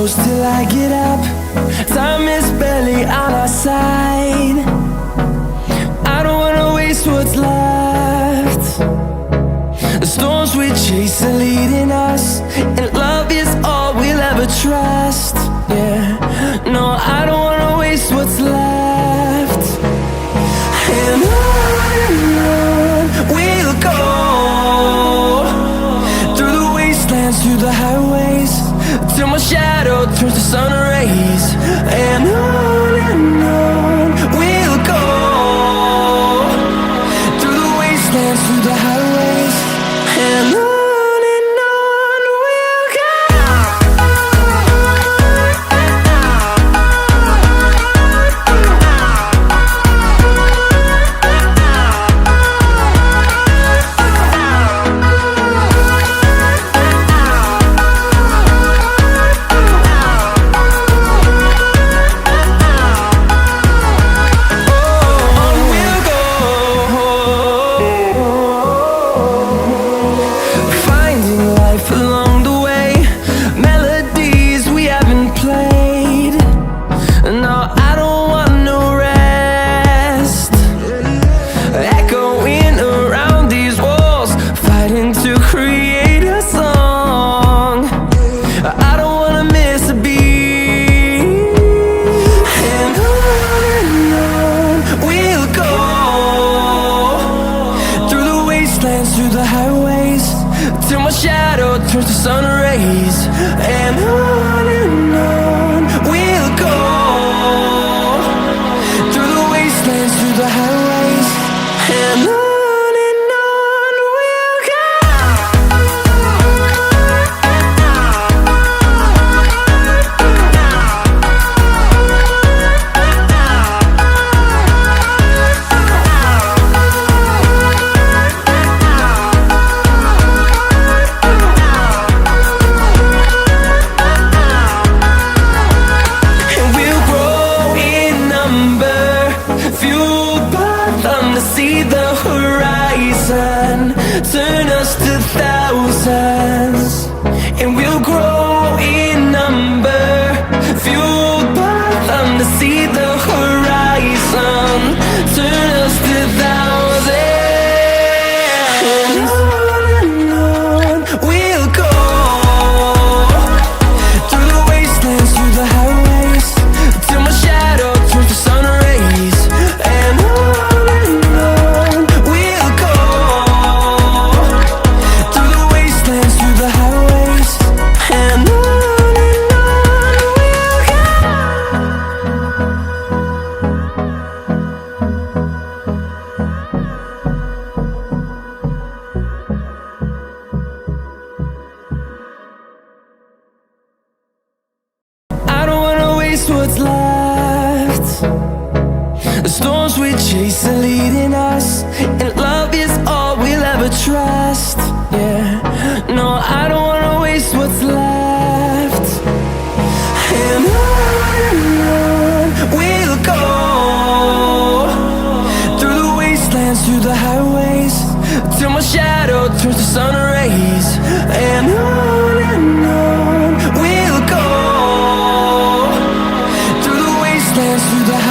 close till I get up. Time is barely on our side. I don't wanna waste what's left. The storms we chase are leading us, and love is all we'll ever trust. Yeah, no, I don't wanna waste what's left. And on we'll go, through the wastelands, through the highways, till my shadow turns to sun rays. And on we'll go, through the wastelands, through the highways, and on we'll go. Along the way, melodies we haven't played. No, I don't want no rest. Echoing around these walls, fighting to create a song. I don't wanna miss a beat. And on we'll go, through the wastelands, through the highways, till my shadow turns to sun rays. And on we'll go, through the wastelands, through the highways, and on we'll go. See the horizon, turn us to thousands, and we'll grow in number, fueled by them to see the horizon, turn us to thousands. And on we'll go, through the wastelands, through the highways, till my shadow turns to sun rays. And what's left. The storms we chase are leading us, and love is all we'll ever trust. Yeah, no, I don't wanna waste what's left. And on we'll go, through the wastelands, through the highways, till my shadow turns to sun rays. And on we'll go, through the